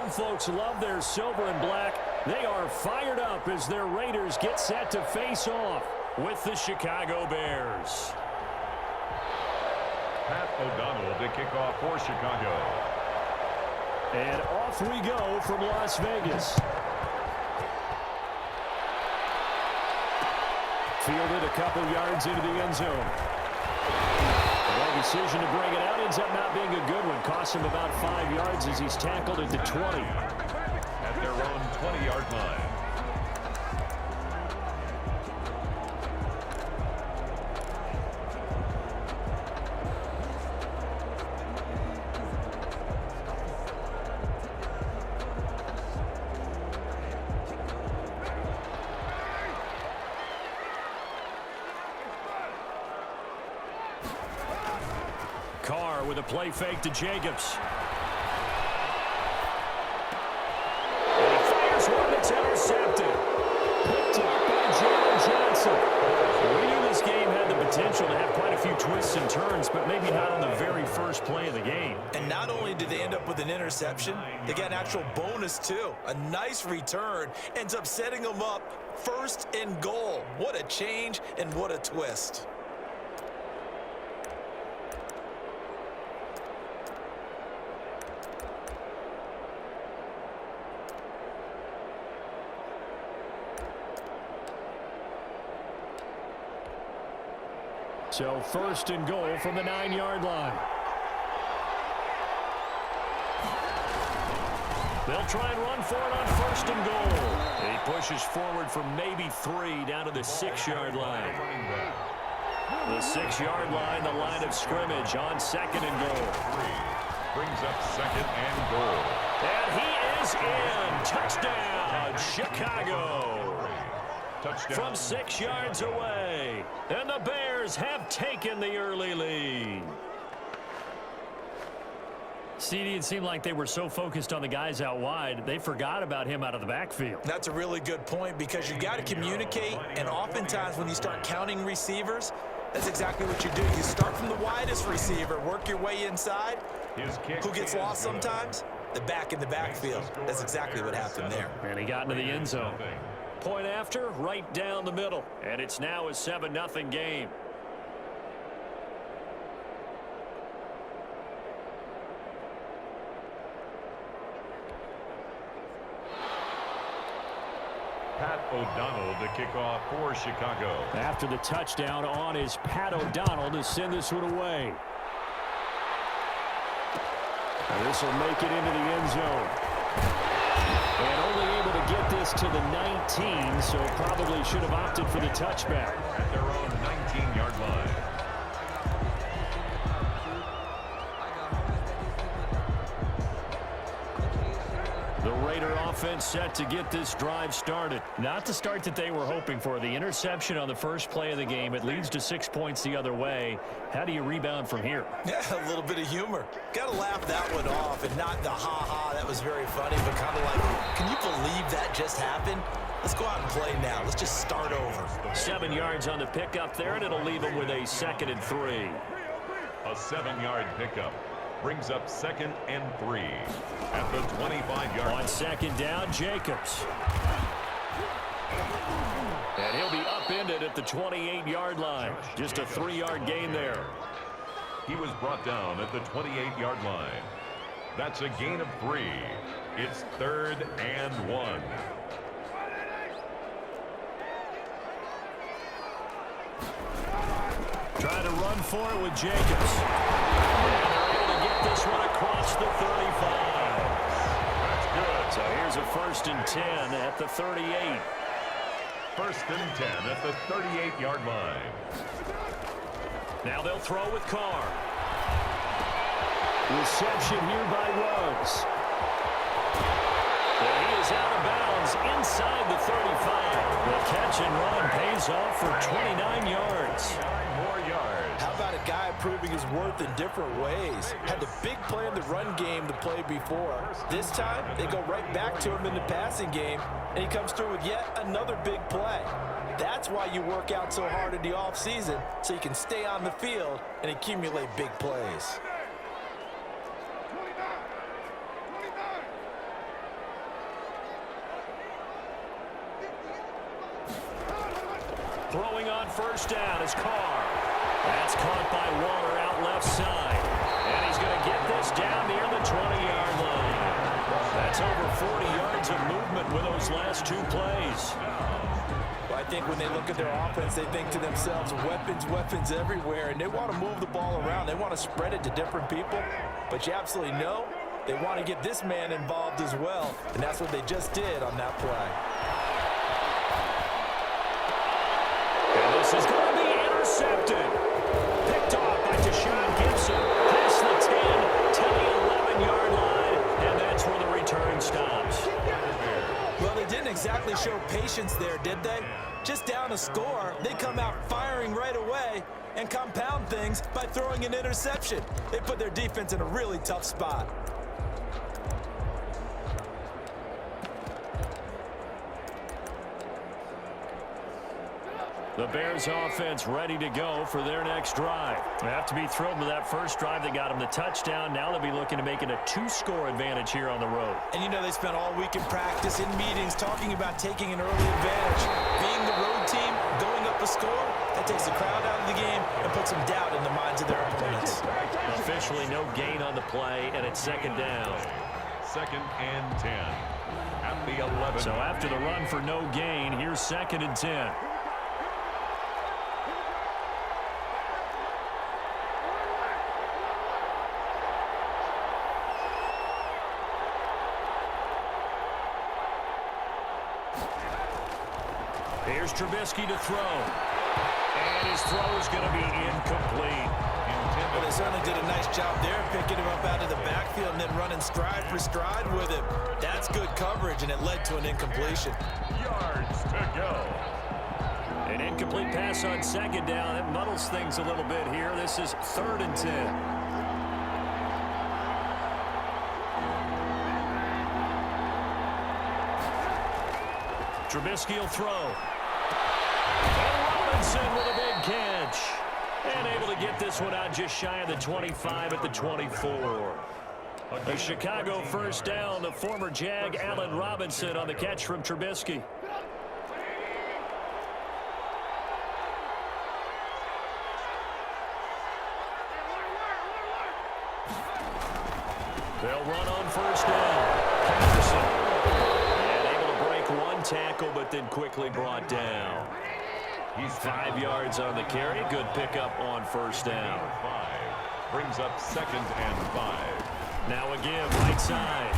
Some folks love their silver and black. They are fired up as their Raiders get set to face off with the Chicago Bears. Pat O'Donnell to kick off for Chicago. And off we go from Las Vegas. Fielded a couple yards into the end zone. The decision to bring it out ends up not being a good one. Costs him about 5 yards as he's tackled at the 20. At their own 20-yard line. Carr with a play fake to Jacobs. And he fires one that's intercepted. Picked up by John Johnson. We knew this game had the potential to have quite a few twists and turns, but maybe not on the very first play of the game. And not only did they end up with an interception, they got an actual bonus too. A nice return ends up setting them up first and goal. What a change and what a twist. So first and goal from the 9-yard line. They'll try and run for it on first and goal. And he pushes forward from maybe 3 down to the 6-yard line. The 6-yard line, the line of scrimmage on second and goal. Brings up second and goal. And he is in. Touchdown, Chicago. Touchdown. From 6 yards away. And the Bears have taken the early lead. CD, it seemed like they were so focused on the guys out wide, they forgot about him out of the backfield. That's a really good point because you got to communicate, and oftentimes when you start counting receivers, that's exactly what you do. You start from the widest receiver, work your way inside. Who gets lost sometimes? The back in the backfield. That's exactly what happened there. And he got into the end zone. Point after, right down the middle. And it's now a 7-0 game. Pat O'Donnell to kick off for Chicago. After the touchdown on is Pat O'Donnell to send this one away. And this will make it into the end zone. And only able to get this to the 19, so probably should have opted for the touchback. At their own 19-yard line. The Raider offense set to get this drive started. Not the start that they were hoping for. The interception on the first play of the game. It leads to 6 points the other way. How do you rebound from here? Yeah, a little bit of humor. Got to laugh that one off and not the ha-ha. That was very funny, but kind of like, can you believe that just happened? Let's go out and play now. Let's just start over. 7 yards on the pickup there, and it'll leave them with a 2nd and 3. A 7-yard pickup. Brings up 2nd and 3 at the 25-yard line. On second down, Jacobs. And he'll be upended at the 28-yard line. Just a 3-yard gain there. He was brought down at the 28-yard line. That's a gain of 3. It's 3rd and 1. Trying to run for it with Jacobs. This one across the 35. That's good. So here's a 1st and 10 at the 38. 1st and 10 at the 38-yard line. Now they'll throw with Carr. Reception here by Ruggs. And he is out of bounds inside the 35. The catch and run pays off for 29 yards. 9 more yards. How about a guy proving his worth in different ways? Had the big play in the run game to play before. This time, they go right back to him in the passing game, and he comes through with yet another big play. That's why you work out so hard in the offseason, so you can stay on the field and accumulate big plays. throwing on first down is Carr. That's caught by Waller out left side. And he's going to get this down near the 20-yard line. That's over 40 yards of movement with those last two plays. Well, I think when they look at their offense, they think to themselves, weapons, weapons everywhere, and they want to move the ball around. They want to spread it to different people, but you absolutely know they want to get this man involved as well, and that's what they just did on that play. And this is going to be intercepted. Picked off by Deshaun Gibson. Past the 10 to the 11-yard line, and that's where the return stops. Well, they didn't exactly show patience there, did they? Just down a score, they come out firing right away and compound things by throwing an interception. They put their defense in a really tough spot. The Bears offense ready to go for their next drive. They have to be thrilled with that first drive that got them the touchdown. Now they'll be looking to make it a 2-score advantage here on the road. And you know they spent all week in practice, in meetings, talking about taking an early advantage. Being the road team, going up a score, that takes the crowd out of the game and puts some doubt in the minds of their opponents. Officially no gain on the play, and it's second down. 2nd and 10 at the 11. So after the run for no gain, here's 2nd and 10. Here's Trubisky to throw. And his throw is going to be incomplete. Well, they certainly did a nice job there, picking him up out of the backfield and then running stride for stride with him. That's good coverage, and it led to an incompletion. Yards to go. An incomplete pass on second down. That muddles things a little bit here. This is 3rd and 10. Trubisky will throw. And Robinson with a big catch. And able to get this one out just shy of the 25 at the 24. A Chicago first down. The former Jag, Allen Robinson, on the catch from Trubisky. They'll run on first down. Patterson. And able to break one tackle, but then quickly brought down. He's 5 yards on the carry. Good pickup on first down. 5 brings up 2nd and 5. Now again, right side.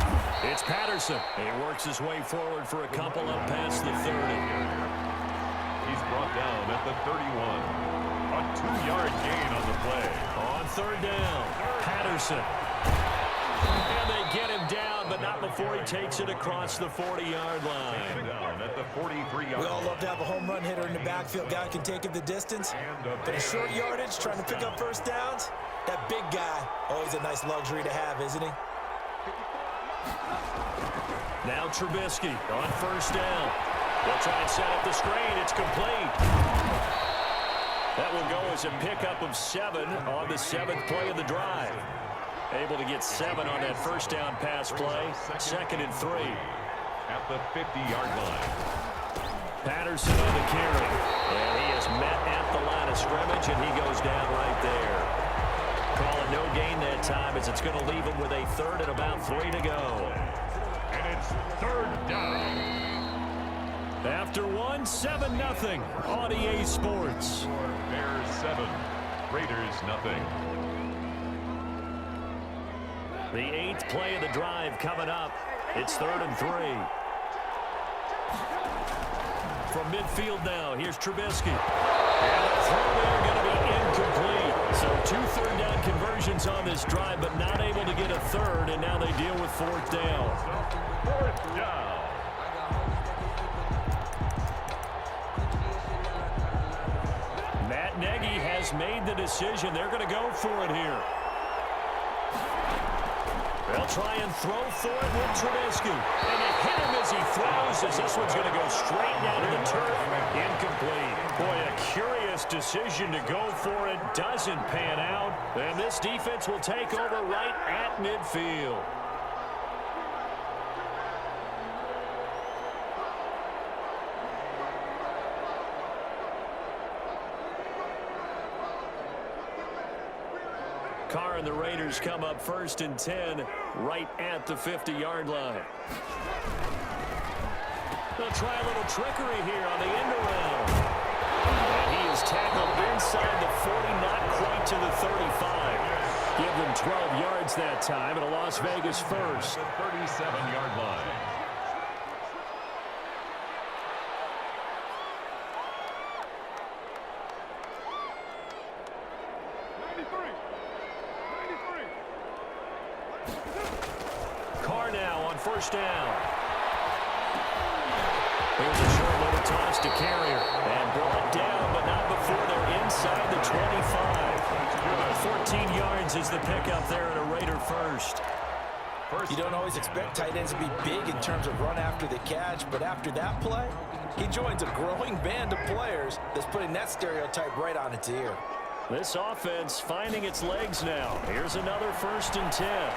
It's Patterson. He works his way forward for a couple up past the 30. He's brought down at the 31. A 2-yard gain on the play. On third down, Patterson. And they get him down, but not before he takes it across the 40-yard line. Down at the 43-yard. We all love to have a home run hitter in the backfield. Guy can take it the distance. But a short yardage, trying to pick up first downs, that big guy, always a nice luxury to have, isn't he? Now Trubisky on first down. They'll try and set up the screen. It's complete. That will go as a pickup of 7 on the 7th play of the drive. Able to get 7 on that first down pass play. 2nd and 3. At the 50-yard line. Patterson on the carry. And he is met at the line of scrimmage, and he goes down right there. Call it no gain that time, as it's going to leave him with a 3rd and about 3 to go. And it's 3rd down. After 1, 7-0 on EA Sports. Bears 7, Raiders nothing. The 8th play of the drive coming up. It's 3rd and 3. From midfield now, here's Trubisky. And the throw there going to be incomplete. So 2 third down conversions on this drive, but not able to get a 3rd, and now they deal with 4th down. 4th down. Matt Nagy has made the decision. They're going to go for it here. They'll try and throw for it with Trubisky. And they hit him as he throws, as this one's going to go straight down to the turf. Incomplete. Boy, a curious decision to go for it. Doesn't pan out. And this defense will take over right at midfield. Carr and the Raiders come up 1st and 10 right at the 50-yard line. They'll try a little trickery here on the end around. And he is tackled inside the 40, not quite to the 35. Give them 12 yards that time, and a Las Vegas first. The 37-yard line. Carr now on 1st down. Here's a short little toss to Carrier. And brought down, but not before they're inside the 25. 14 yards is the pickup there at a Raider first. You don't always expect tight ends to be big in terms of run after the catch, but after that play, he joins a growing band of players that's putting that stereotype right on its ear. This offense finding its legs now. Here's another 1st and 10.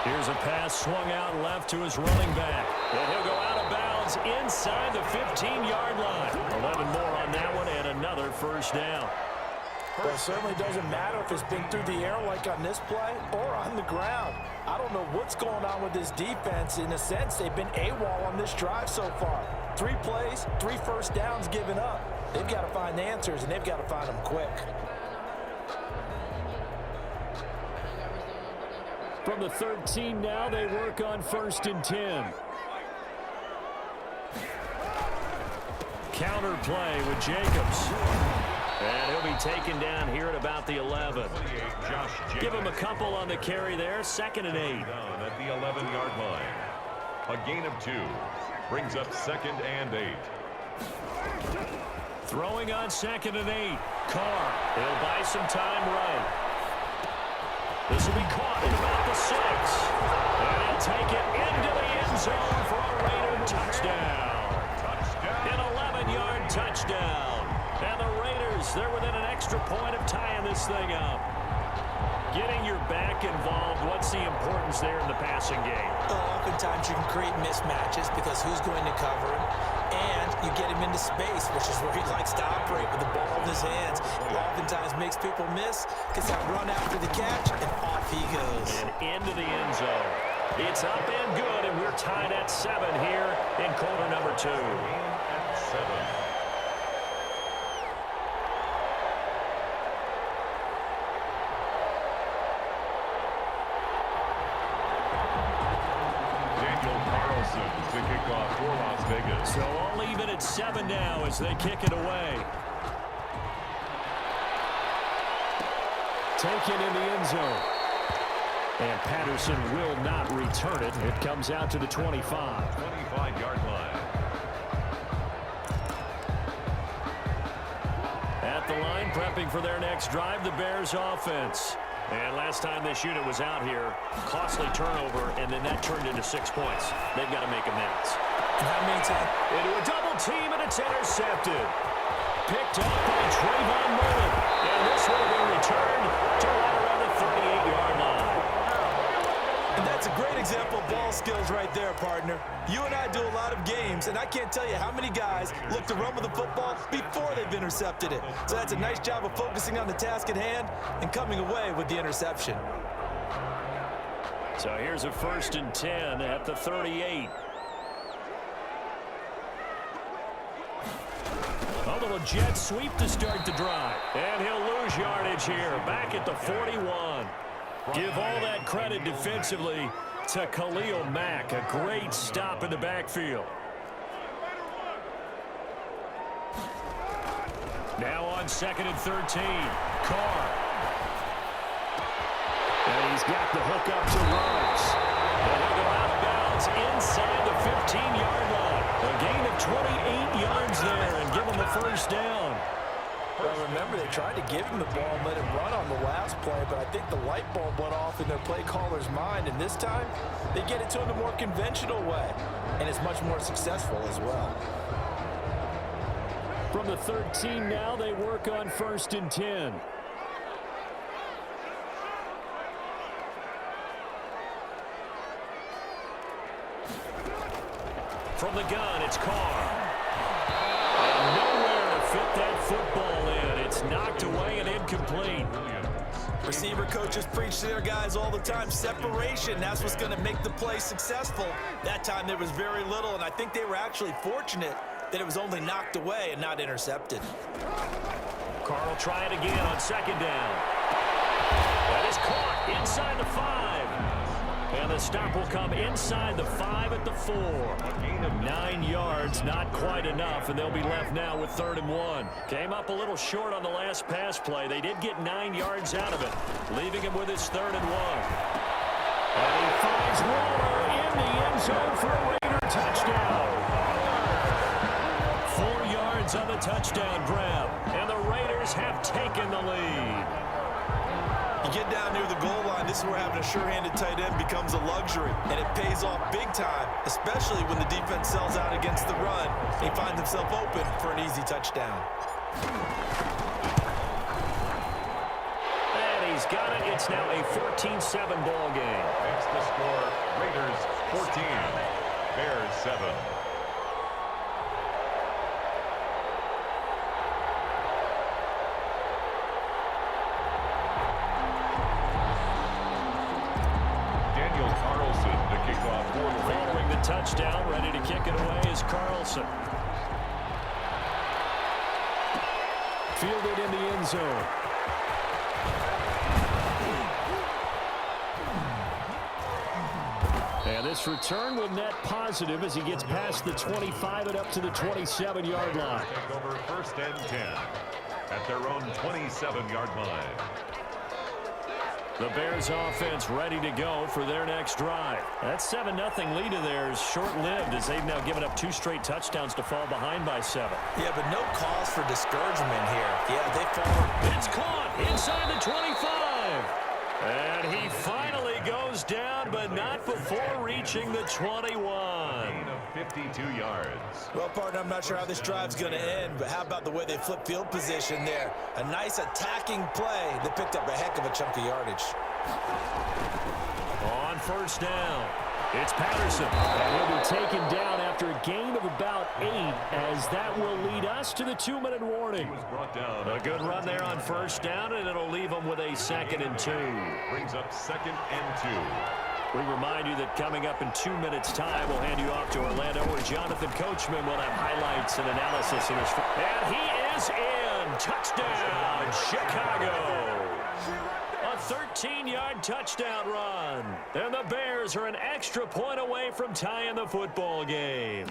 Here's a pass swung out left to his running back. And he'll go out of bounds inside the 15-yard line. 11 more on that one and another 1st down. Well, it certainly doesn't matter if it's been through the air like on this play or on the ground. I don't know what's going on with this defense. In a sense, they've been AWOL on this drive so far. 3 plays, 3 first downs given up. They've got to find answers, and they've got to find them quick. From the 13 now, they work on 1st and 10. Counter play with Jacobs. And he'll be taken down here at about the 11. Give him a couple on the carry there. 2nd and 8. Down at the 11-yard line. A gain of 2 brings up 2nd and 8. Throwing on 2nd and 8. Carr. He'll buy some time right. This will be caught at about the 6. And he'll take it into the end zone for a Raider touchdown. An 11-yard touchdown. And the Raiders, they're within an extra point of tying this thing up. Getting your back involved, what's the importance there in the passing game? Oftentimes you can create mismatches because who's going to cover him, and you get him into space, which is where he likes to operate with the ball in his hands. It oftentimes makes people miss, gets that run after the catch, and off he goes. And into the end zone. It's up and good, and we're tied at 7 here in quarter number 2. At 7. To kick off for Las Vegas. So all even at 7 now as they kick it away. Taken in the end zone. And Patterson will not return it. It comes out to the 25. 25-yard line. At the line, prepping for their next drive, the Bears offense. And last time this unit was out here, costly turnover, and then that turned into 6 points. They've got to make amends. And how many times? Into a double team, and it's intercepted. Picked up by Trayvon Mullen. And this will be returned to right around the 38-yard line. And that's a great example of ball skills right there, partner. You and I do a lot of games, and I can't tell you how many guys look to run with the football before they've intercepted it. So that's a nice job of focusing on the task at hand and coming away with the interception. So here's a 1st and 10 at the 38. A little jet sweep to start the drive. And he'll lose yardage here, back at the 41. Give all that credit defensively to Khalil Mack. A great stop in the backfield. Now on 2nd and 13. Carr. And he's got the hook up to Rhodes. And he'll go out of bounds inside the 15-yard line. A gain of 28 yards there and give him a 1st down. Well, remember, they tried to give him the ball and let him run on the last play, but I think the light bulb went off in their play caller's mind, and this time they get it to him the more conventional way, and it's much more successful as well. From the 13 now, they work on 1st and 10. From the gun, it's Carr. And nowhere to fit that football in. It's knocked away and incomplete. Receiver coaches preach to their guys all the time. Separation, that's what's going to make the play successful. That time there was very little, and I think they were actually fortunate that it was only knocked away and not intercepted. Carr will try it again on second down. That is caught inside the 5. And the stop will come inside the 5 at the 4. 9 yards, not quite enough, and they'll be left now with 3rd and 1. Came up a little short on the last pass play. They did get 9 yards out of it, leaving him with his 3rd and 1. And he finds Waller in the end zone for a Raider touchdown. 4 yards on the touchdown grab, and the Raiders have taken the lead. You get down near the goal line, this is where having a sure-handed tight end becomes a luxury, and it pays off big time, especially when the defense sells out against the run. He finds himself open for an easy touchdown. And he's got it. It's now a 14-7 ball game. Makes the score Raiders 14, Bears 7. Following the touchdown, ready to kick it away is Carlson. Fielded in the end zone. And this return will net positive as he gets past the 25 and up to the 27-yard line. Take over 1st and 10 at their own 27-yard line. The Bears offense ready to go for their next drive. That 7-0 lead of theirs short-lived as they've now given up 2 straight touchdowns to fall behind by 7. Yeah, but no cause for discouragement here. Yeah, they fall. It's caught inside the 25. And he finally goes down, but not before reaching the 21. Gain of 52 yards. Well, partner, I'm not sure how this drive's going to end, but how about the way they flip field position there? A nice attacking play that picked up a heck of a chunk of yardage. On 1st down, it's Patterson. And he'll be taken down after a gain of about 8, as that will lead us to the 2-minute warning. He was brought down. A good run there on 1st down, and it'll leave them with a 2nd and 2. Brings up 2nd and 2. We remind you that coming up in 2 minutes' time, we'll hand you off to Orlando, where Jonathan Coachman will have highlights and analysis in his. And he is in. Touchdown, Chicago. A 13-yard touchdown run. And the Bears are an extra point away from tying the football game.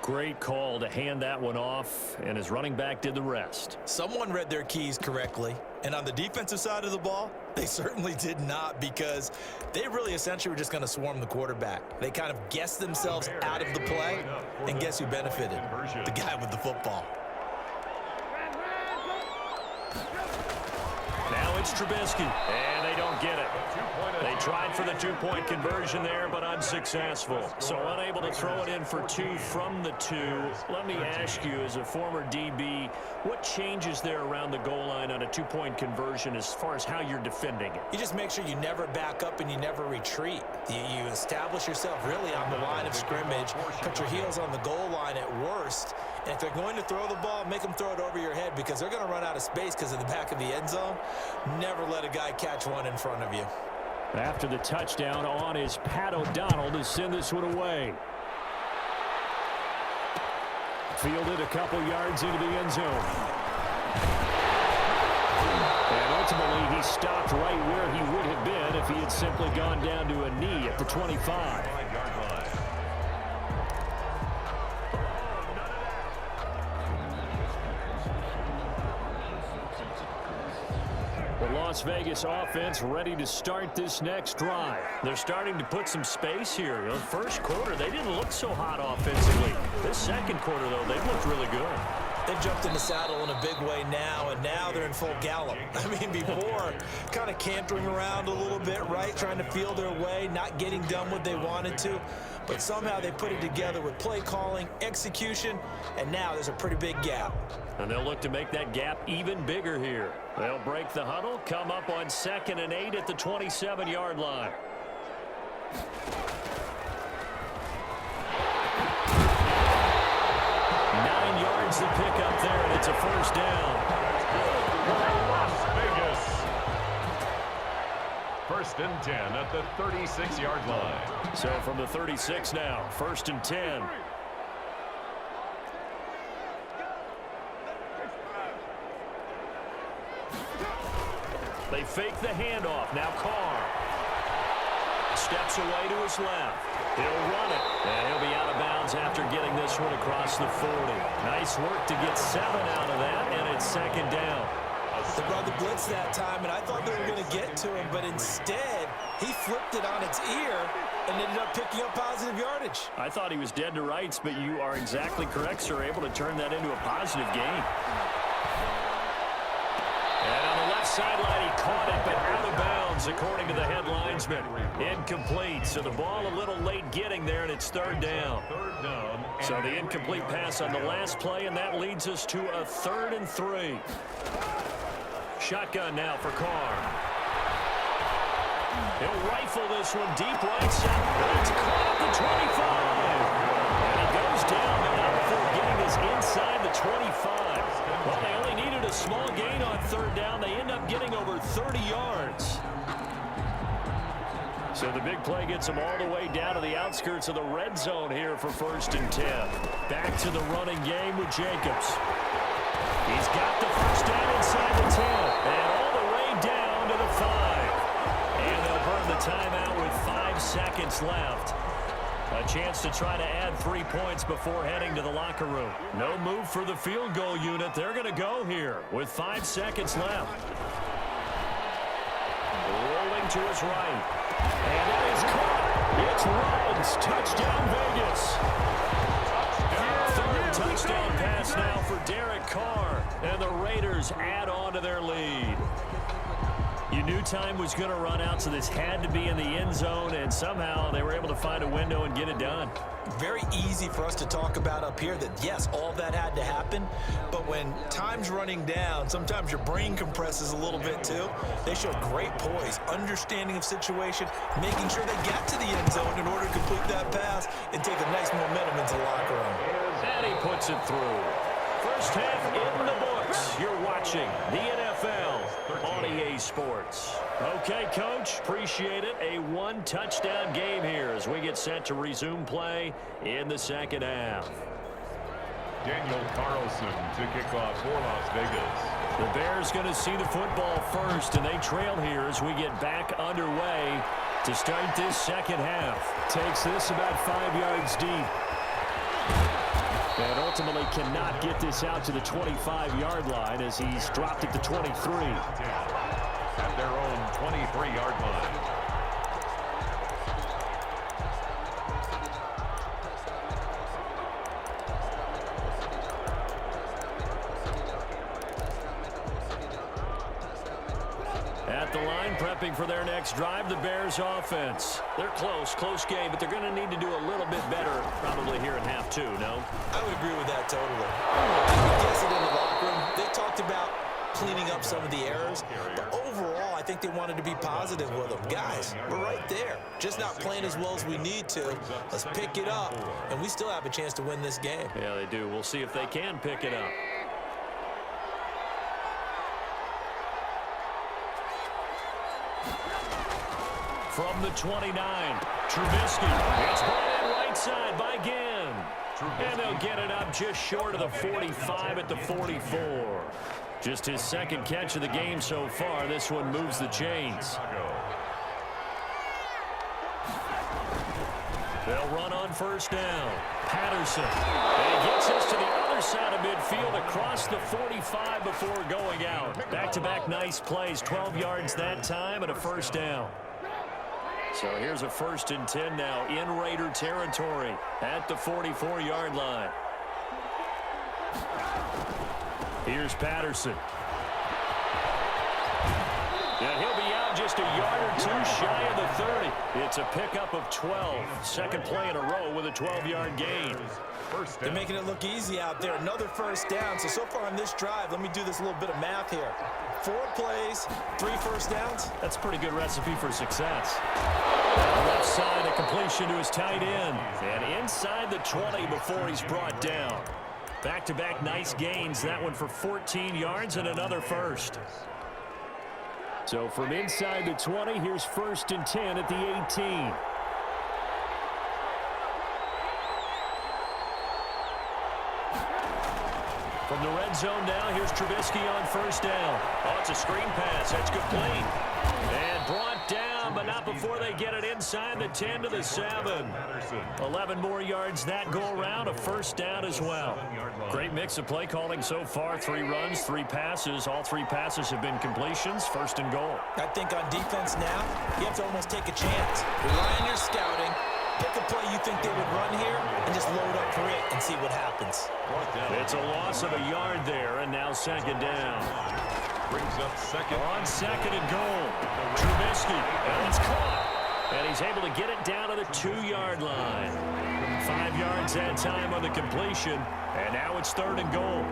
Great call to hand that one off, and his running back did the rest. Someone read their keys correctly, and on the defensive side of the ball, they certainly did not, because they really essentially were just going to swarm the quarterback. They kind of guessed themselves out of the play, and guess who benefited? The guy with the football. Now it's Trubisky, and they don't get it. They tried for the 2-point conversion there, but unsuccessful. So unable to throw it in for 2 from the 2. Let me ask you, as a former DB, what changes there around the goal line on a 2-point conversion as far as how you're defending it? You just make sure you never back up and you never retreat. You establish yourself really on the line of scrimmage, put your heels on the goal line at worst, and if they're going to throw the ball, make them throw it over your head, because they're going to run out of space because of the back of the end zone. Never let a guy catch one in front of you. After the touchdown on is Pat O'Donnell to send this one away. Fielded a couple yards into the end zone. And ultimately he stopped right where he would have been if he had simply gone down to a knee at the 25. The Las Vegas offense ready to start this next drive. They're starting to put some space here. You know, first quarter, they didn't look so hot offensively. This second quarter, though, they looked really good. They've jumped in the saddle in a big way now, and now they're in full gallop. I mean, before, kind of cantering around a little bit, right? Trying to feel their way, not getting done what they wanted to. But somehow they put it together with play calling, execution, and now there's a pretty big gap. And they'll look to make that gap even bigger here. They'll break the huddle, come up on 2nd and 8 at the 27-yard line. The pick up there, and it's a 1st down. Las Vegas. first and 10 at the 36-yard line. So from the 36 now, first and 10. They fake the handoff. Now Carr steps away to his left. He'll run it, and he'll be out of bounds after getting this one across the 40. Nice work to get 7 out of that, and it's second down. They brought the blitz that time, and I thought they were going to get to him, but instead, he flipped it on its ear and ended up picking up positive yardage. I thought he was dead to rights, but you are exactly correct, sir, able to turn that into a positive gain. And on the left sideline, he caught it, but out of bounds, according to the head linesman. Incomplete, so the ball a little late getting there, and it's third down. So the incomplete pass on the last play, and that leads us to a 3rd and 3. Shotgun now for Carr. He'll rifle this one deep right side. It's caught at the 25. And he goes down now before getting this inside the 25. Well, they only needed a small gain on third down. They end up getting over 30 yards. So the big play gets them all the way down to the outskirts of the red zone here for first and 10. Back to the running game with Jacobs. He's got the first down inside the 10. And all the way down to the 5. And they'll burn the timeout with 5 seconds left. A chance to try to add 3 points before heading to the locker room. No move for the field goal unit. They're going to go here with 5 seconds left. Rolling to his right. And it is caught. It's Ruggs. Touchdown, Vegas. Third touchdown pass now for Derek Carr. And the Raiders add on to their lead. You knew time was going to run out, so this had to be in the end zone, and somehow they were able to find a window and get it done. Very easy for us to talk about up here that, yes, all that had to happen, but when time's running down, sometimes your brain compresses a little bit too. They showed great poise, understanding of situation, making sure they got to the end zone in order to complete that pass and take a nice momentum into the locker room. And he puts it through. First half in the books. You're watching the NFL on EA Sports. Okay, Coach, appreciate it. A 1-touchdown game here as we get set to resume play in the second half. Daniel Carlson to kick off for Las Vegas. The Bears going to see the football first, and they trail here as we get back underway to start this second half. Takes this about 5 yards deep. And ultimately cannot get this out to the 25-yard line as he's dropped at the 23. At their own 23-yard line. At the line, prepping for their next drive, the Bears offense. They're close game, but they're going to need to do a little bit better probably here in half 2, no? I would agree with that totally. I would guess it in the locker room. They talked about cleaning up some of the errors, but overall, I think they wanted to be positive with them. Guys, we're right there. Just not playing as well as we need to. Let's pick it up, and we still have a chance to win this game. Yeah, they do. We'll see if they can pick it up. From the 29, Trubisky. It's brought in right side by Ginn. And they'll get it up just short of the 45 at the 44. Just his second catch of the game so far. This one moves the chains. They'll run on first down. Patterson. And he gets us to the other side of midfield across the 45 before going out. Back-to-back nice plays. 12 yards that time and a first down. So here's a 1st and 10 now in Raider territory at the 44-yard line. Here's Patterson. And he'll be out just a yard or 2 shy of the 30. It's a pickup of 12. Second play in a row with a 12-yard gain. They're making it look easy out there. Another first down. So far on this drive, let me do this little bit of math here. 4 plays, 3 first downs. That's a pretty good recipe for success. On the left side, a completion to his tight end. And inside the 20 before he's brought down. Back-to-back nice gains. That one for 14 yards and another first. So from inside the 20, here's 1st and 10 at the 18. From the red zone now, here's Trubisky on 1st down. Oh, it's a screen pass. That's complete. And brought down, but not before they get it inside the 10 to the 7. 11 more yards that go around, a 1st down as well. Great mix of play calling so far. 3 runs, 3 passes. All 3 passes have been completions. 1st and goal. I think on defense now, you have to almost take a chance. Rely on your scouting. Pick a play you think they would run here and just load up for it and see what happens. It's a loss of a yard there, and now 2nd down. Brings up second. On 2nd and goal. Trubisky, and it's caught. And he's able to get it down to the 2-yard line. 5 yards that time on the completion, and now it's 3rd and goal.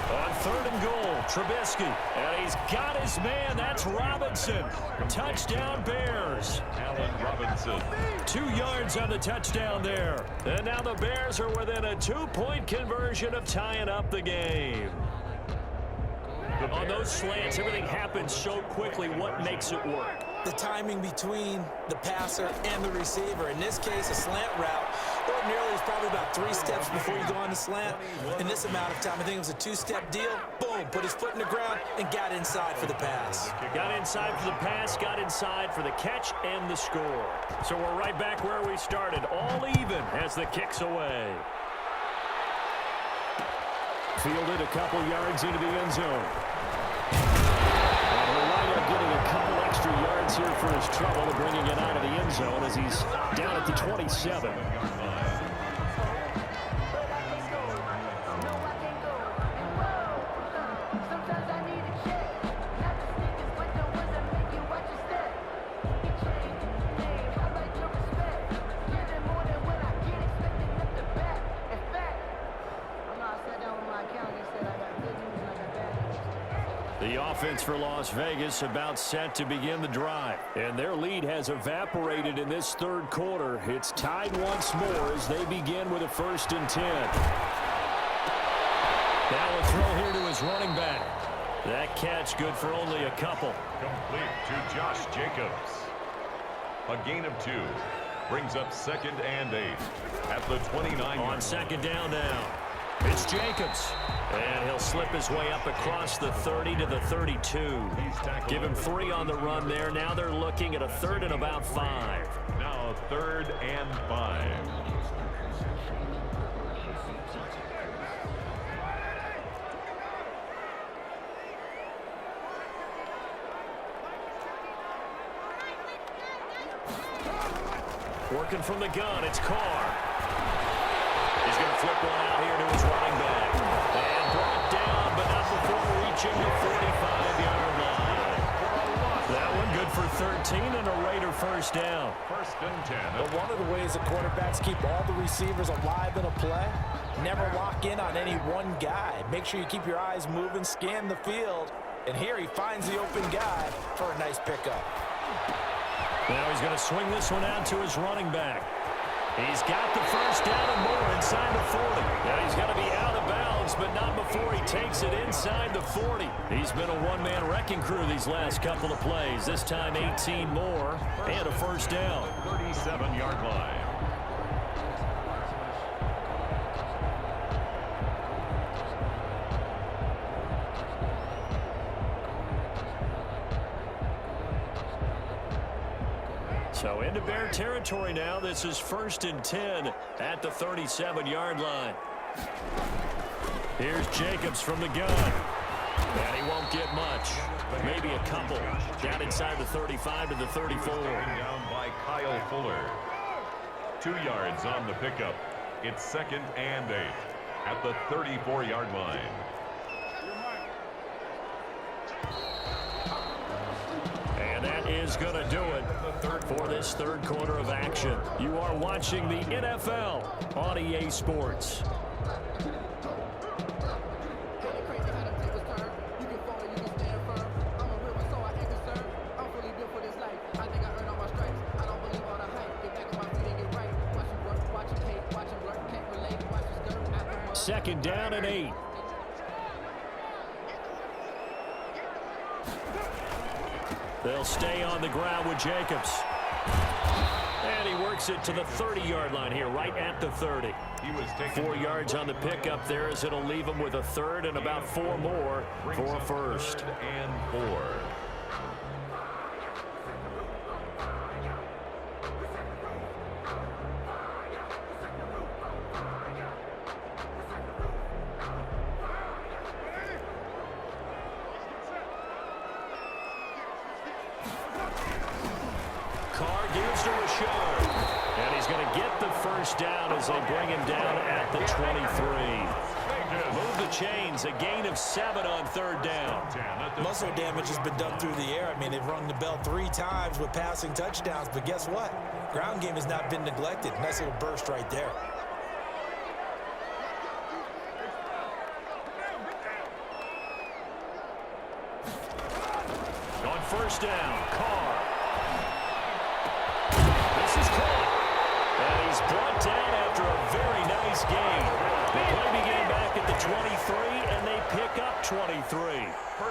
On 3rd and goal, Trubisky, and he's got his man. That's Robinson. Touchdown, Bears. Allen Robinson. 2 yards on the touchdown there. And now the Bears are within a 2-point conversion of tying up the game. On those slants, everything happens so quickly. What makes it work? The timing between the passer and the receiver. In this case, a slant route. Ordinarily, it's probably about 3 steps before you go on the slant. In this amount of time, I think it was a 2-step deal. Boom, put his foot in the ground and got inside for the pass. Got inside for the pass, got inside for the catch and the score. So we're right back where we started, all even as the kick's away. Fielded a couple yards into the end zone. And he'll wind up getting a couple extra yards here for his trouble, bringing it out of the end zone as he's down at the 27. The offense for Las Vegas about set to begin the drive. And their lead has evaporated in this 3rd quarter. It's tied once more as they begin with a 1st and 10. Now a throw here to his running back. That catch good for only a couple. Complete to Josh Jacobs. A gain of 2. Brings up 2nd and 8 at the 29. On 2nd down now. It's Jacobs. And he'll slip his way up across the 30 to the 32. Give him 3 on the run there. Now they're looking at a 3rd and about 5. Now 3rd and 5. Working from the gun, it's Carr. He's going to flip one out here to his running back. And brought down, but not before reaching the 45-yard line. That one good for 13 and a Raider 1st down. 1st and 10. But one of the ways the quarterbacks keep all the receivers alive in a play, never lock in on any one guy. Make sure you keep your eyes moving, scan the field. And here he finds the open guy for a nice pickup. Now he's going to swing this one out to his running back. He's got the 1st down and more inside the 40. Now he's got to be out of bounds, but not before he takes it inside the 40. He's been a one-man wrecking crew these last couple of plays. This time 18 more and a 1st down. 37-yard line. So into Bear territory now. This is 1st and 10 at the 37-yard line. Here's Jacobs from the gun. And he won't get much. Maybe a couple. Down inside the 35 to the 34. Down by Kyle Fuller. 2 yards on the pickup. It's 2nd and 8 at the 34-yard line. And that is going to do it for this 3rd quarter of action. You are watching the NFL on EA Sports. I think I earned all my stripes. I don't believe all the hype. Get back on my feet and get right. Watch you work, watch you hate, watch you learn. second down and 8. They'll stay on the ground with Jacobs. And he works it to the 30-yard line here, right at the 30. 4 yards on the pickup there as it'll leave him with a third and about 4 more for a first. And 4. And he's going to get the first down as they bring him down at the 23. Move the chains, a gain of 7 on third down. Muscle damage has been done through the air. I mean, they've rung the bell 3 times with passing touchdowns, but guess what? Ground game has not been neglected. Nice little burst right there. On first down, Carr. This is caught. And he's brought down after a very nice gain. The play began back at the 23, and they pick up 23.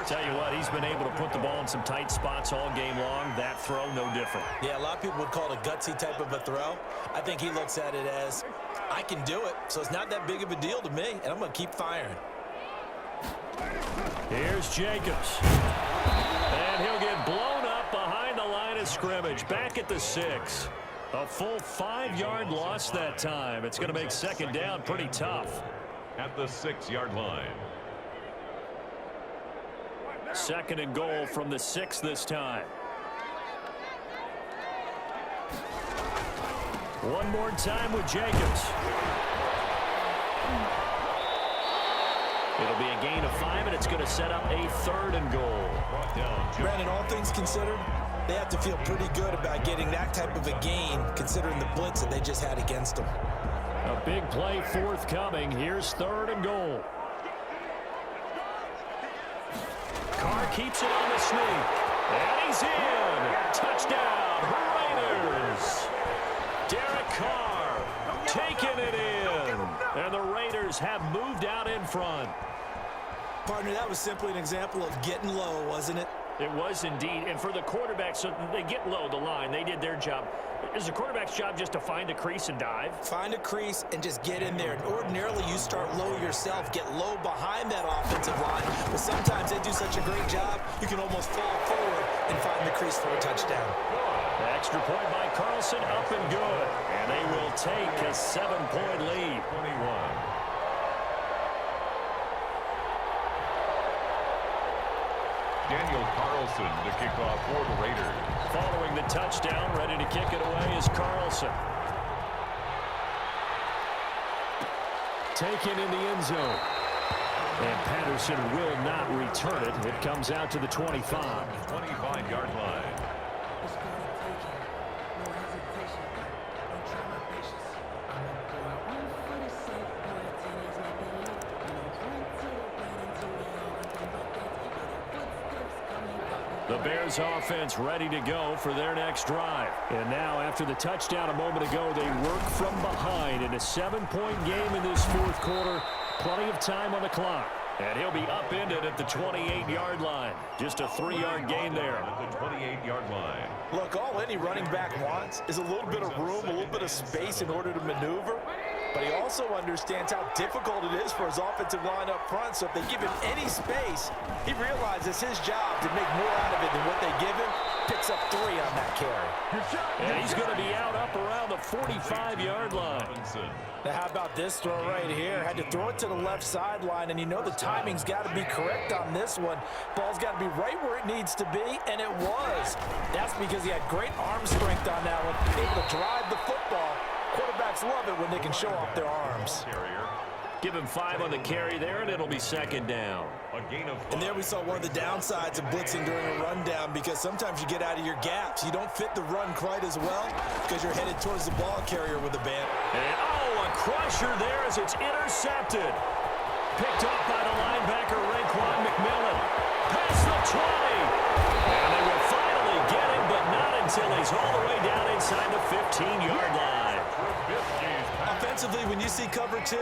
Tell you what, he's been able to put the ball in some tight spots all game long. That throw, no different. Yeah, a lot of people would call it a gutsy type of a throw. I think he looks at it as, I can do it, so it's not that big of a deal to me, and I'm going to keep firing. Here's Jacobs. And he'll get blown up behind the line of scrimmage, back at the 6. A full 5-yard loss that time. It's going to make second down pretty tough. At the 6-yard line. Second and goal from the 6 this time. One more time with Jacobs. It'll be a gain of 5, and it's going to set up a third and goal. Brandon, all things considered, they have to feel pretty good about getting that type of a gain, considering the blitz that they just had against them. A big play forthcoming. Here's third and goal. Carr keeps it on the sneak. And he's in. Touchdown, Raiders. Derek Carr taking it in. And the Raiders have moved out in front. Partner, that was simply an example of getting low, wasn't it? It was indeed. And for the quarterback, so they get low the line. They did their job. Is the quarterback's job just to find a crease and dive? Find a crease and just get in there. And ordinarily, you start low yourself, get low behind that offensive line. But sometimes they do such a great job, you can almost fall forward and find the crease for a touchdown. The extra point by Carlson, up and good. And they will take a 7-point lead. 21. Daniel Carlson to kick off for the Raiders. Following the touchdown, ready to kick it away is Carlson. Taken in the end zone. And Patterson will not return it. It comes out to the 25. 25-yard line. The Bears offense ready to go for their next drive. And now after the touchdown a moment ago, they work from behind in a 7-point game in this fourth quarter. Plenty of time on the clock. And he'll be upended at the 28-yard line. Just a 3-yard gain there. At the 28-yard line. Look, all any running back wants is a little bit of room, a little bit of space in order to maneuver. But he also understands how difficult it is for his offensive line up front. So if they give him any space, he realizes his job to make more out of it than what they give him. Picks up 3 on that carry. And he's going to be out up around the 45-yard line. Now how about this throw right here? Had to throw it to the left sideline, and you know the timing's got to be correct on this one. Ball's got to be right where it needs to be, and it was. That's because he had great arm strength on that one, able to drive the football. Quarterbacks love it when they can show off their arms. Give him 5 on the carry there, and it'll be second down. A gain of 5. And there we saw one of the downsides of blitzing during a rundown, because sometimes you get out of your gaps. You don't fit the run quite as well because you're headed towards the ball carrier with a band. And, a crusher there as it's intercepted. Picked up by the linebacker, Raekwon McMillan. Past the 20. And they will finally get him, but not until he's all the way down inside the 15-yard line. Offensively, when you see cover two,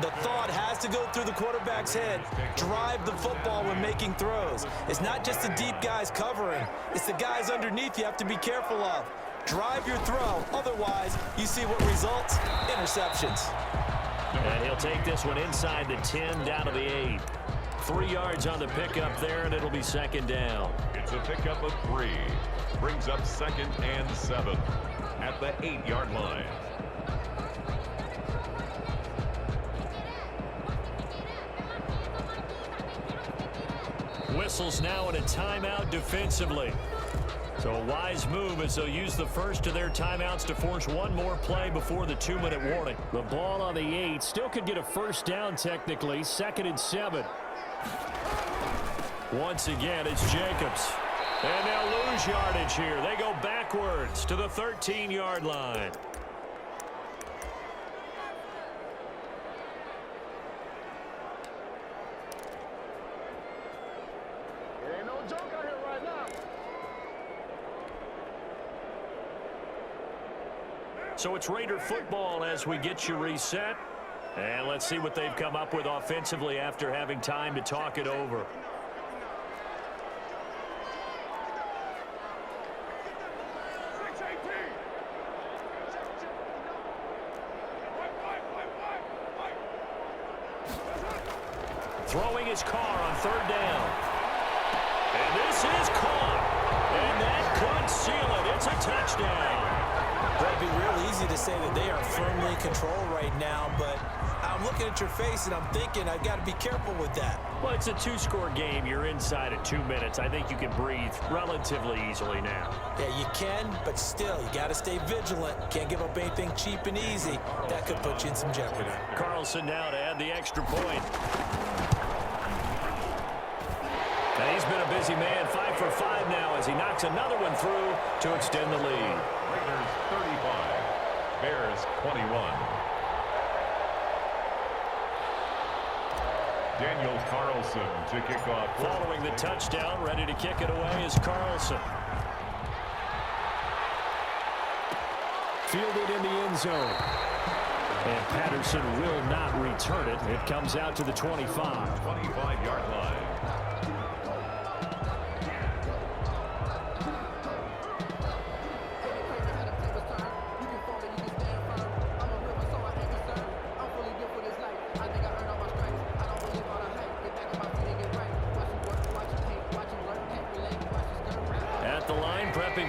the thought has to go through the quarterback's head. Drive the football when making throws. It's not just the deep guys covering. It's the guys underneath you have to be careful of. Drive your throw. Otherwise, you see what results? Interceptions. And he'll take this one inside the 10 down to the 8. 3 yards on the pickup there, and it'll be second down. It's a pickup of 3. Brings up 2nd and 7 at the 8-yard line. Whistles now in a timeout defensively. So a wise move as they'll use the first of their timeouts to force one more play before the 2-minute warning. The ball on the 8 still could get a first down technically. 2nd and 7. Once again, it's Jacobs. And they'll lose yardage here. They go backwards to the 13-yard line. There ain't no joke out here right now. So it's Raider football as we get you reset. And let's see what they've come up with offensively after having time to talk it over. Throwing his car on 3rd down. And this is caught. And that could seal it. It's a touchdown. Well, it'd be real easy to say that they are firmly in control right now, but I'm looking at your face and I'm thinking I've got to be careful with that. Well, it's a 2-score game. You're inside at 2 minutes. I think you can breathe relatively easily now. Yeah, you can, but still, you got to stay vigilant. Can't give up anything cheap and easy. That could put you in some jeopardy. Carlson now to add the extra point. And he's been a busy man, 5 for 5 now as he knocks another one through to extend the lead. Raiders 35, Bears 21. Daniel Carlson to kick off. Following the touchdown, ready to kick it away is Carlson. Fielded in the end zone. And Patterson will not return it. It comes out to the 25. 25-yard line.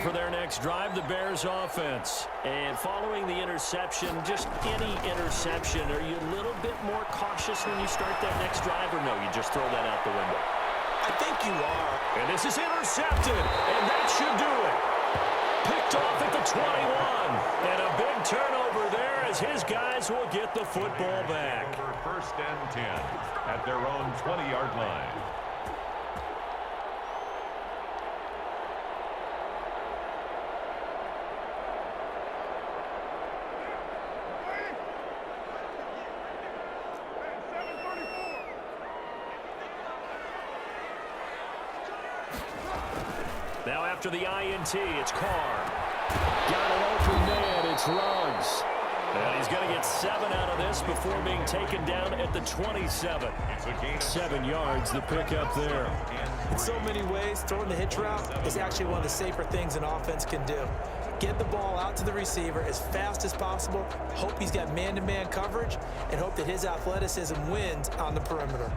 For their next drive, the Bears offense. And following the interception, just any interception, are you a little bit more cautious when you start that next drive, or no, you just throw that out the window? I think you are. And this is intercepted, and that should do it. Picked off at the 21. And a big turnover there as his guys will get the football back. Over 1st and 10 at their own 20-yard line. Now after the INT, it's Carr. Got an open man, it's Ruggs. And he's going to get 7 out of this before being taken down at the 27. 7 yards, the pickup there. In so many ways, throwing the hitch route is actually one of the safer things an offense can do. Get the ball out to the receiver as fast as possible, hope he's got man-to-man coverage, and hope that his athleticism wins on the perimeter.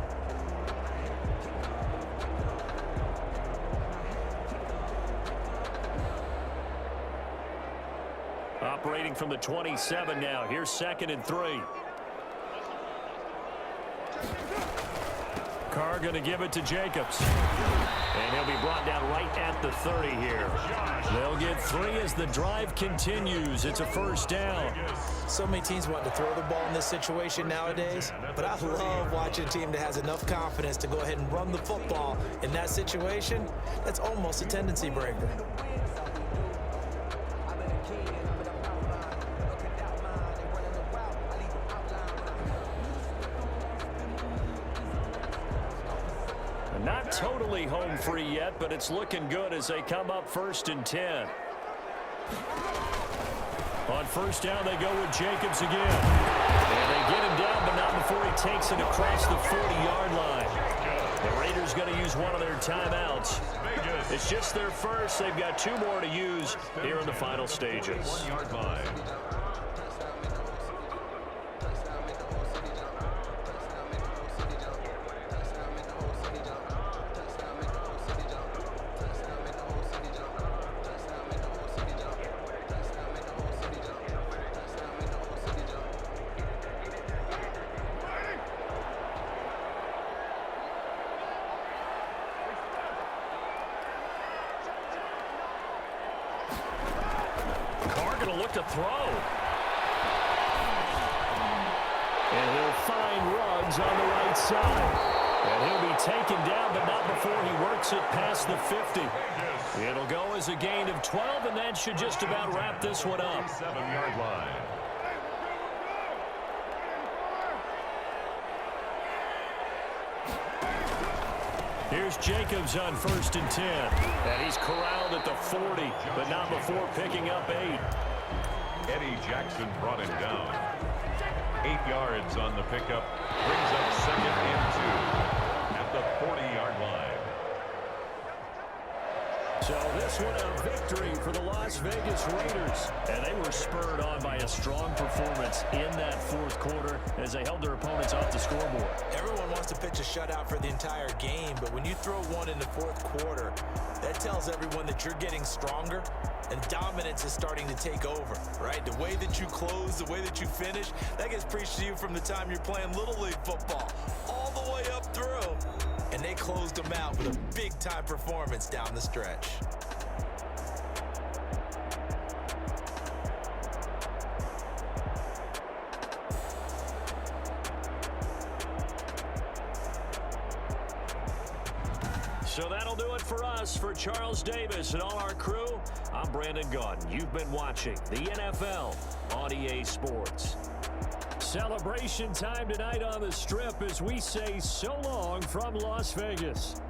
Operating from the 27 now. Here's 2nd and 3. Carr going to give it to Jacobs. And he'll be brought down right at the 30 here. They'll get 3 as the drive continues. It's a first down. So many teams want to throw the ball in this situation nowadays, but I love watching a team that has enough confidence to go ahead and run the football in that situation. That's almost a tendency breaker. Not totally home free yet, but it's looking good as they come up 1st and 10. On 1st down, they go with Jacobs again. And they get him down, but not before he takes it across the 40-yard line. The Raiders going to use one of their timeouts. It's just their first. They've got 2 more to use here in the final stages. 1-yard line. Look to throw. And he'll find Ruggs on the right side. And he'll be taken down, but not before he works it past the 50. It'll go as a gain of 12, and that should just about wrap this one up. 7-yard line. Here's Jacobs on 1st and 10. And he's corralled at the 40, but not before picking up 8. Eddie Jackson brought him down. 8 yards on the pickup. Brings up 2nd and 2 at the 40-yard line. So this one a victory for the Las Vegas Raiders. And they were spurred on by a strong performance in that 4th quarter as they held their opponents off the scoreboard. Everyone wants to pitch a shutout for the entire game, but when you throw one in the 4th quarter, that tells everyone that you're getting stronger and dominance is starting to take over, right? The way that you close, the way that you finish, that gets preached to you from the time you're playing Little League football all the way up through. And they closed them out with a big-time performance down the stretch. So that'll do it for us. For Charles Davis and all our crew, I'm Brandon Gaudin. You've been watching the NFL on EA Sports. Celebration time tonight on the Strip as we say so long from Las Vegas.